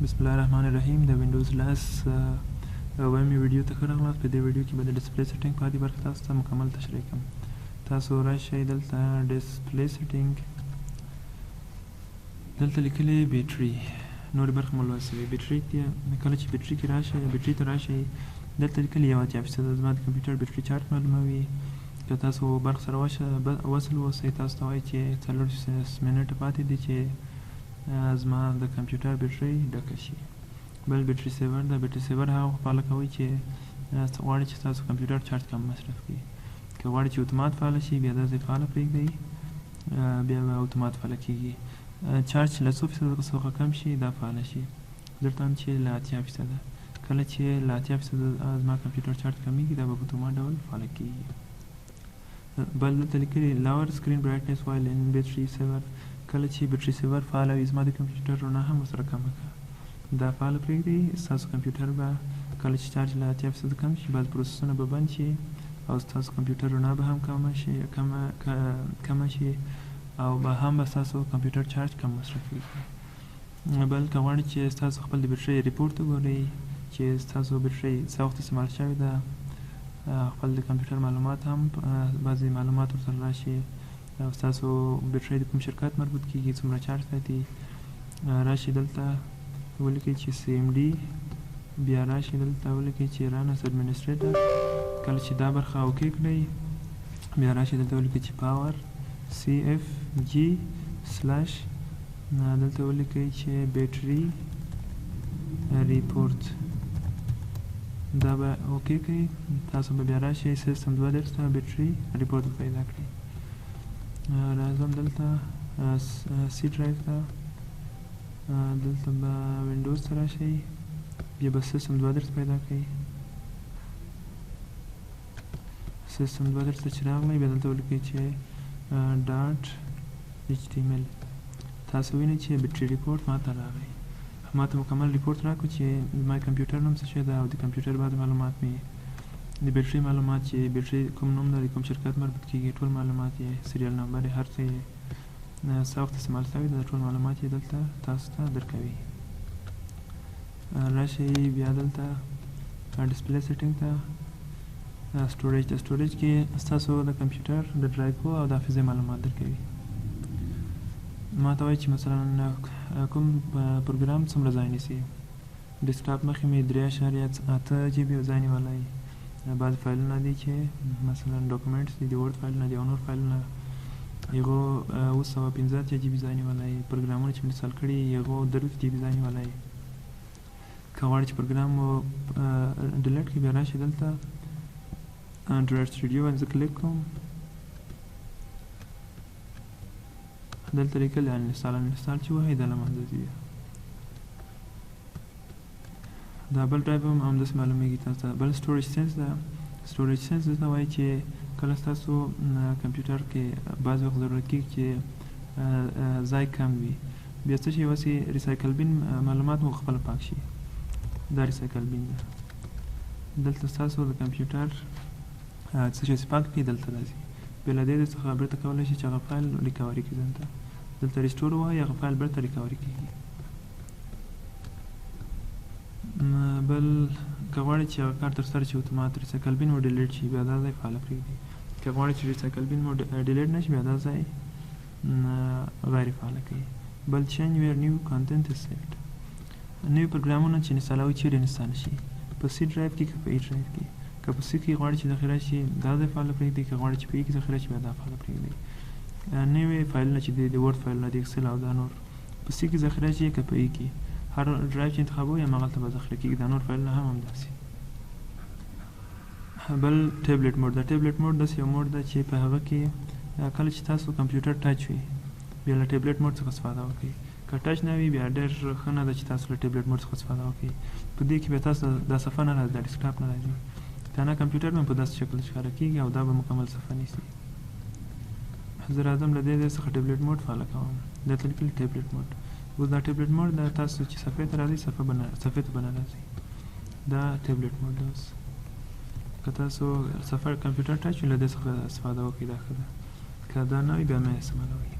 بسم الله الرحمن الرحیم. د وینډوز 10 وایم ویډیو ته ښه راغلاست. په دې ویډیو کې به د ډسپلی سیټینګ په دې برخه تاسو ته مکمل تشریح کوم. تاسو راشئ دلته ډسپلی سیټینګ، دلته لیکلي بیټري، نورې برخې مو لوستلې. بیټري کې کله چې بیټري کې راشئ، بیټري ته راشئ، دلته لیکلي 80%. زما د کمپیوټر بیټري چارج معلوموي. که تاسو برق سره وصل اوسئ، تاسو ته وایي چې 40 منټه پاتې دي چې زما د کمپیوټر بیټري ډکه شي. بل بیټري سیور ده. بیټري سیور هغه فعاله کوي چې غواړي چې تاسو کمپیوټر چارج کم مصرف کړي. که غواړي چې اتومات فعاله شي، بیا دا ځای فعاله پرېږدئ، بیا به اتومات فعاله کېږي. چارج له 100% څخه کم شي، دا فعاله شي. دلته هم چې له 80%. کله چې له 80% زما کمپیوټر چارج کمیږي، دا به په اتومات ډول فعاله کېږي. بل دلته لیکلي lower screen brightness while in battery saver. کله چې بیټري سیور فعاله وي، زما د کمپیوټر رڼا هم ورسره کمه کړه. دا فعاله پرېږدئ، ستاسو کمپیوټر به کله چې چارج له 80% کم شي، بعض پروسسونه به بند شي او ستاسو کمپیوټر رڼا به هم کمه شي او به هم به ستاسو کمپیوټر چارج کم مصرف کړي. بل که غواړئ چې ستاسو خپل د بیټرۍ ریپورټ وګورئ چې ستاسو بیټرۍ څه وخت استعمال شوې ده، خپل د کمپیوټر معلومات هم بعضې معلومات ورسره راشي او ستاسو بیټرۍ د کوم شرکت مربوط کېږي، څومره چارج ساتي. راشي دلته ولیکئ چې CMD، بیا راشي دلته ولیکئ چې run as administrator. کله چې دا برخه اوکې کړئ، بیا راشي دلته ولیکئ چې power CFG/ دلته ولیکئ چې بیټري ریپورټ. دا به اوکې کړئ. تاسو به بیا راشئ سیسټم 2 درسته بیټري ریپورټ پیدا کړئ. راځم دلته سی ډرایو ته، دلته به وینډوز ته راشئ، بیا به سیسټم 2 درس پیدا کړئ. سیسټم 2 درس ته چې راغلی، بیا دلته ولیکئ چې .html. تاسو وینئ چې بیټري ریپورټ ماته راغی. ماته مکمل ریپورټ راکړو چې زما کمپیوټر نوم څه شی ده او د کمپیوټر بعضې معلومات مې، د بیټرۍ معلومات چې بیټرۍ کوم نوم لري، کوم شرکت مربوط کېږي، ټول معلومات یې، سریال نمبر یې، هر څه یې، څه وخت استعمال شوي ده، ټول معلومات یې دلته تاسو ته درکوي. راشئ بیا دلته ډسپلی سیټینګ ته، سټوریج. د سټوریج کې ستاسو د کمپیوټر د ډرایو او د حافظې معلومات درکوي. ما ته وایي چې مثلا کوم پروګرام څومره ځای نیسي. ډیسکټاپ مخکې مې 3.8 GB ځای نیولی. بعض فایلونه دي چې مثلا ډاکومنټس دي، د ورډ فایلونه دي او نور فایلونه، هغو 255 GB ځای نیولی. پروګرامونه چې مې انسټال کړي، هغو 30 GB ځای نیولی. که غواړئ چې پروګرام مو ډیلیټ کړئ، بیا راشئ دلته انډرایډ سټوډیو باندې زه کلیک کوم. دلته لیکلی انسټال چې وهئ، دا له منځه ځي. دا بل ډرایو هم همداسې معلومیږي تاسو ته. بل سټوریج سینس ده. سټوریج سینس دلته وایي چې کله ستاسو کمپیوټر کې بعض وخت ضرورت کېږي چې ځای کم وي، بیا څه شي وسې ریسایکل بین معلومات مو خپله پاک شي. دا ریسایکل بین ده. دلته ستاسو د کمپیوټر څه شی چې پاک کړي دلته راځي. بیا له دې څخه بیرته کولی شي چې هغه فایل ریکوري کړي. دلته ریسټور ووایي، هغه فایل بیرته ریکوري کېږي. بل که غواړئ چې هغه کار ترسره شي اتومات، ریسایکل بین مو ډیلیټ شي، بیا دا ځای فعاله پرېږدئ. که غواړئ چې ریسایکل بین مو ډیلیټ نه شي، بیا دا ځای غیر فعاله کړئ. بل چینج ویر نیو کانټنټ از سیفټ. نوي پروګرامونه چې انسټالوئ چیرې انسټال شي، په سی ډرایو کې که په ای ډرایو کې. که په سی کې غواړئ چې ذخیره شي، دا ځای فعاله پرېږدئ. که غواړئ چې په ای کې ذخیره شي، بیا دا فعاله پرېږدئ. نوي فایلونه چې دي، د ورډ فایلونه، د ایکسل او دا نور، په سی کې ذخیره شي که په ای کې. هر ډرایو چې انتخابوئ هماغلته به ذخیره کېږي. دا نور فایلونه هم همداسې. بل ټیبلیټ موډ ده. ټیبلیټ موډ داسې یو موډ ده چې په هغه کې کله چې تاسو کمپیوټر ټچ وي، بیا له ټیبلیټ موډ څخه استفاده وکړئ. که ټچ نه وي، بیا ډېر ښه نه ده چې تاسو له ټیبلیټ موډ څخه استفاده وکړئ. په دې کې بیا تاسو دا صفحه نه راځي، دا ډیسکټاپ نه راځي. تنها کمپیوټر مې په داسې شکل ښکاره کېږي او دا به مکمل صفحه نیسي. زه راځم له دې څخه ټیبلیټ موډ فعاله کوم. دلته لیکلي ټیبلیټ موډ. اوس دا ټیبلیټ موډ دا تاسو چې صفحې ته راځئ، صفحې ته به نه راځئ. دا ټیبلیټ موډ ده. اوس که تاسو صفحه کمپیوټر ټچ وي، له دې څخه استفاده وکړئ، دا ښه ده. که دا نه وي، بیا مې استعمالوئ.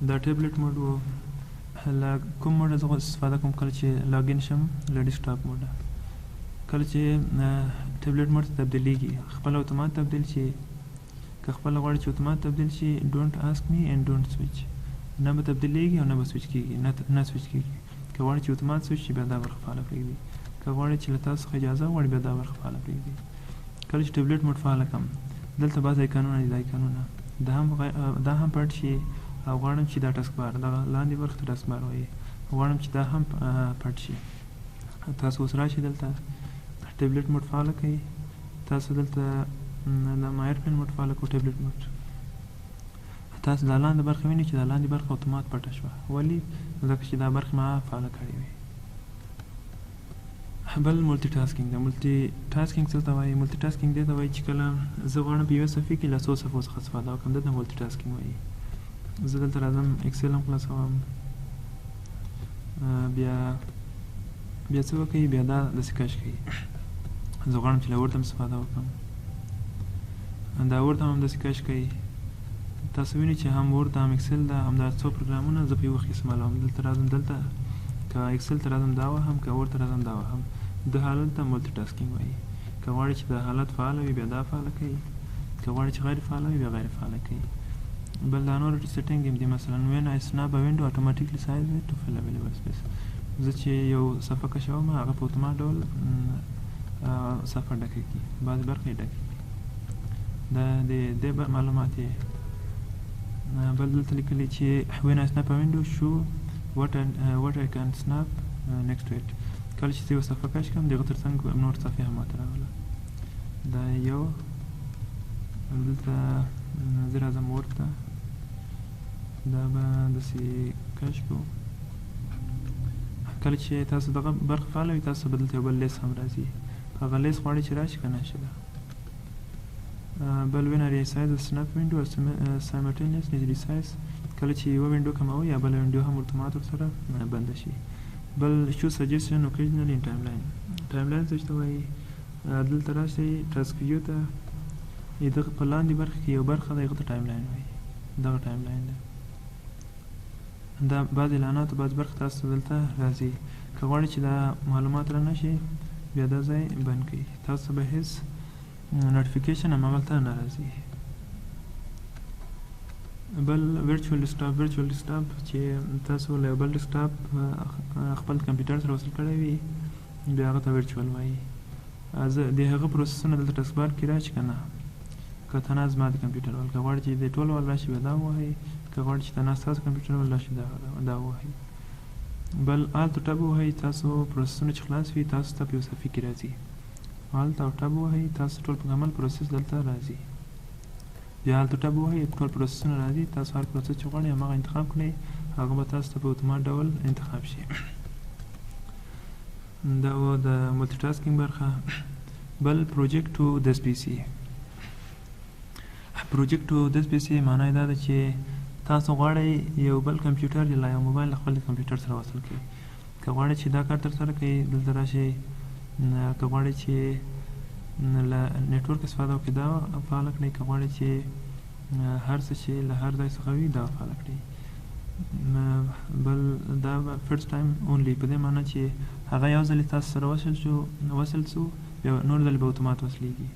دا ټیبلیټ موډ و. له کوم موډ زه استفاده کوم کله چې لاګین شم له ډیسکټاپ موډ کله چې ټابلیټ موډ ته تبدیلیږي خپل اتومات تبدیل شي که خپل غواړي چې اتومات تبدیل شي ډونټ آسک می اینڈ ډونټ سویچ نه به تبدیلیږي او نه به سویچ کیږي نه سویچ کیږي که غواړي چې اتومات سویچ شي بیا دا برخه فعاله پرېږدي که غواړي چې له تاسو څخه اجازه وغواړي بیا دا برخه فعاله پرېږدي کله چې ټابلیټ موډ فعاله کړم دلته بعض ایکانونه دي دا ایکانونه دا هم پټ شي او غواړم چې دا ټسک بار دغه لاندې برخه ته ټسک بار وایي غواړم چې دا هم پټ شي تاسو اوس راشئ دلته ټابلیټ موډ فعاله کړئ تاسو دلته د ایرپلین موډ فعاله کړو ټابلیټ موډ تاسو دا لاندې برخه وینئ چې دا لاندې برخه اتومات پټه شوه ولې ځکه چې دا برخه ما فعاله کړې وي بل ملټي ټاسکینګ ده ملټي ټاسکینګ څه ته وایي ملټي ټاسکینګ دې ته وایي چې کله زه غواړم په یوه صفحې کې له څو صفحو څخه استفاده وکړم دته ملټي ټاسکینګ وایي زه دلته راځم اکسل هم خلاصوم بیا څه وکړئ بیا دا داسې کش کوي زه غواړم چې له ورډ هم استفاده وکړم دا ورډ هم داسې کش کوي تاسو وینئ چې هم ورډ هم اکسل ده همدا څو پروګرامونه زه په یو وخت کې استعمالوم دلته راځم دلته که اکسل ته راځم دا وهم که ورډ ته راځم دا وهم د حالت ته ملټي ټاسکینګ وایي که غواړئ چې دا حالت فعاله وي بیا دا فعاله کوي که غواړئ چې غیر فعاله وي بیا غیر فعاله کوي بل دا نور سیټینګ هم دي مثلا when I snap a window automatically size it to fill available space زه چې یو صفحه کشوم هغه په اتومات ډول صفحه ډکه کړي بعضې برخې یې ډکې کړي دا د دې معلومات یې بل دلته لیکلي چې when I snap a window show what I can snap next to it کله چې یو صفحه کش کړم دغه تر څنګ نور صفحې هم ماته راغله دا یو دلته زه راځم ورډ ته دا به داسې کش کړو کله چې تاسو دغه برخه فعاله وي تاسو به دلته یو بل لیس هم راځي هغه لیس غواړئ چې راشي که نه شي ده بل when I resize the snap window simultaneously resize کله چې یوه وینډو کموي یا بله وینډو هم اتومات ورسره بنده شي بل show suggestion occasionally in timeline timeline څه ته وایي دلته راشئ ټاسک ویو ته دغه په لاندې برخه کې یو برخه ده هغه ته ټایملاین وایي دغه ټایملاین ده دا بعض اعلانات بعض برخه تاسو دلته راځي که غواړئ چې دا معلومات را نشي بیا دا ځای بند کړئ تاسو به هیڅ نوټیفیکیشن هماغلته نه راځي بل ورچوال ډیسکټاپ چې تاسو له بل ډیسکټاپ خپل کمپیوټر سره وصل کړی وي بیا هغه ته ورچوال وایي د هغه پروسسونه دلته ټسک بار کې راشي که نه که تنها زما د کمپیوټر ول که غواړئ چې د ټول ول راشي بیا دا ووهئ که غواړئ چې تنها ستاسو کمپیوټر ول راشي دا ووهئ بل الت او ټب ووهئ تاسو پروسسونه چې خلاص وي تاسو ته په یو صفحې کې راځي الت او ټب ووهئ تاسو ټول مکمل پروسس دلته راځي بیا الت او ټب ووهئ ټول پروسسونه راځي تاسو هر پروسس چې غواړئ هماغه انتخاب کړئ هغه به تاسو ته په اتومات ډول انتخاب شي دا و د ملټي ټاسکینګ برخه بل پروجیکټ ټو دس پی سي پروجیکټ ټو دس پی سي معنی دا ده چې تاسو غواړئ یو بل کمپیوټر یا یو موبایل خپل کمپیوټر سره وصل کړئ که غواړئ چې دا کار ترسره کړئ دلته راشئ که غواړئ چې له نیټورک استفاده وکړئ دا فعاله کړئ که غواړئ چې هر څه چې له هر ځای څخه وي دا فعاله کړئ بل دا فرست ټایم اونلی په دې معنی چې هغه یو ځلې تاسو سره وصل شو بیا نور ځلې به اتومات وصلېږي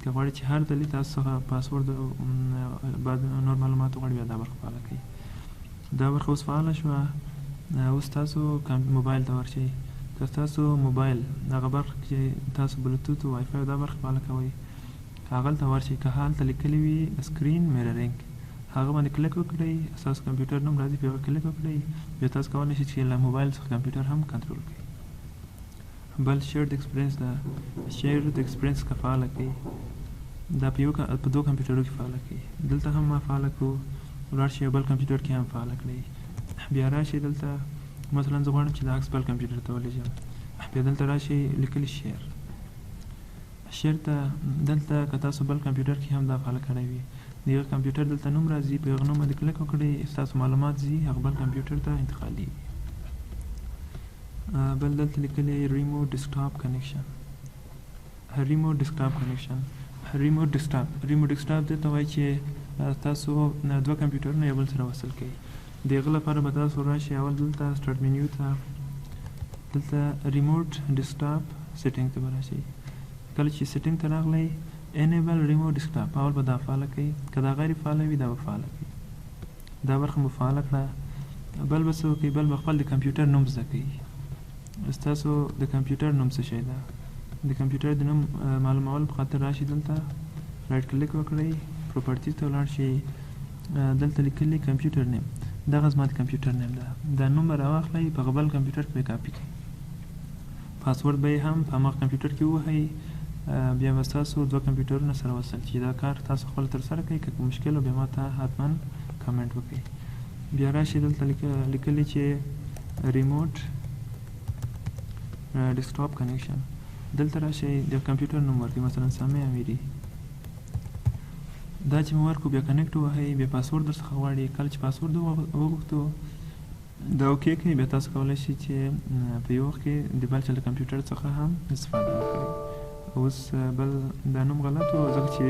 که غواړئ چې هر ځلې تاسو څخه پاسورډ بعد نور معلومات وغواړئ بیا دا برخه فعاله کړئ دا برخه اوس فعاله شوه اوس تاسو موبایل ته ورشئ که تاسو موبایل هغه برخه چې تاسو بلوتوت او وای فای دا برخه فعاله کوئ هغلته ورشئ که هلته لیکلي وي سکرین میررینګ هغه باندې کلیک وکړئ ستاسو کمپیوټر نوم راځي په هغه کلیک وکړئ بیا تاسو کولی شئ چې له موبایل څخه کمپیوټر هم کنټرول کړئ بل شیرډ ایکسپیرینس ده شیرډ ایکسپیرینس که فعاله کړئ دا په دوه کمپیوټرو کې فعاله کړئ دلته هم ما فعاله کړو ولاړ شئ بل کمپیوټر کې هم فعاله کړئ بیا راشئ دلته مثلا زه غواړم چې د عکس بل کمپیوټر ته ولېږم بیا دلته راشئ لیکلي شیر ته دلته که تاسو بل کمپیوټر کې هم دا فعاله کړی وي د هغه کمپیوټر دلته نوم راځي په هغه نوم باندې کلیک وکړئ ستاسو معلومات ځي هغه بل کمپیوټر ته انتقالېږي بل دلته لیکلی ریموټ ډیسکټاپ کنیکشن ریموټ ډیسکټاپ دې ته وایي چې تاسو دوه کمپیوټرونه یو بل سره وصل کړئ د هغه لپاره به تاسو راشئ اول دلته سټارټ منیو ته دلته ریموټ ډیسکټاپ سیټینګ ته به راشئ. کله چې سیټینګ ته راغلی انیبل ریموټ ډیسکټاپ اول به دا فعاله کوي، که دا غیر فعاله وي دا به فعاله کوي. دا برخه مو فعاله کړه. بل به څه وکړئ، بل به خپل د کمپیوټر نوم زده کوي. ستاسو د کمپیوټر نوم څه شی ده؟ د کمپیوټر د نوم معلومولو په خاطر راشئ دلته رایټ کلیک وکړئ، پروپرټیز ته ولاړ شئ، دلته لیکلی کمپیوټر نیم، دغه زما د کمپیوټر نیم ده. دا نوم به راواخلئ، په بل کمپیوټر کې به کاپي کړئ، پاسورډ به یې هم په هماغه کمپیوټر کې ووهئ. بیا به ستاسو دوه کمپیوټرونه سره وصل چې دا کار تاسو خپل ترسره کوئ. که مشکل بیا ما ته حتما کامنټ وکړئ. بیا راشئ دلته لیکلی چې ریموټ ډیسکټاپ کنیکشن، دلته راشئ د کمپیوټر نوم ورکړئ، مثلا سامع امیری. دا چې مو ورکړو بیا کنیکټ ووهئ، بیا پاسورډ در څخه غواړي. کله چې پاسورډ وغوښتو دا اوکې کړئ، بیا تاسو کولی شئ چې په یو وخت کې د بل چا له کمپیوټر څخه هم استفاده وکړئ. اوس بل دا نوم غلط و ځکه چې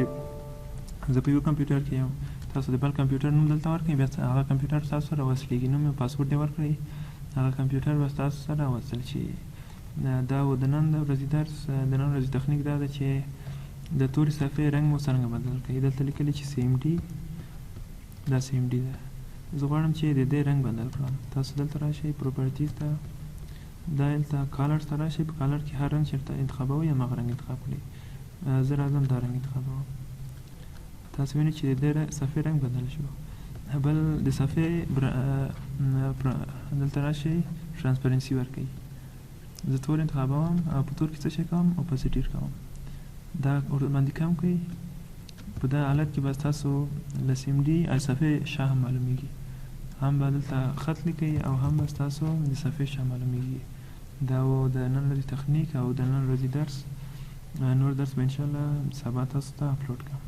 زه په یو کمپیوټر کې یم. تاسو د بل کمپیوټر نوم دلته ورکړئ، بیا هغه کمپیوټر تاسو سره وصلېږي. نوم او پاسورډ یې ورکړئ، هغه کمپیوټر به ستاسو سره وصل شي. دا و د نن ورځې درس، د نن ورځې تخنیک دا ده چې د تورې صفحې رنګ مو څرنګه بدل کړئ. دلته لیکلي چې CMD، دا CMD ده. زه غواړم چې د دې رنګ بدل کړم. تاسو دلته راشئ پروپرټیز ته، دا دلته کالرز ته راشئ. په کالر کې هر رنګ چېرته انتخابوئ هماغه رنګ انتخاب کړئ. زه راځم دا رنګ انتخابوم. تاسو وینئ چې د دې صفحې رنګ بدل شو. بل د صفحې دلته راشئ ترانسپرنسي ورکړئ. زه تور انتخابوم او په تور کې څه شی کوم؟ اوپاسیټي کوم. دا ورباندې کم کړئ. په دا حالت کې به ستاسو له CMD او صفحې شا هم معلومیږي. هم به دلته خط لیکئ او هم به ستاسو د صفحې شا معلومیږي. دا و د نن ورځې تخنیک او د نن ورځې درس. نور درس به انشاءالله سبا تاسو ته اپلوډ کړم.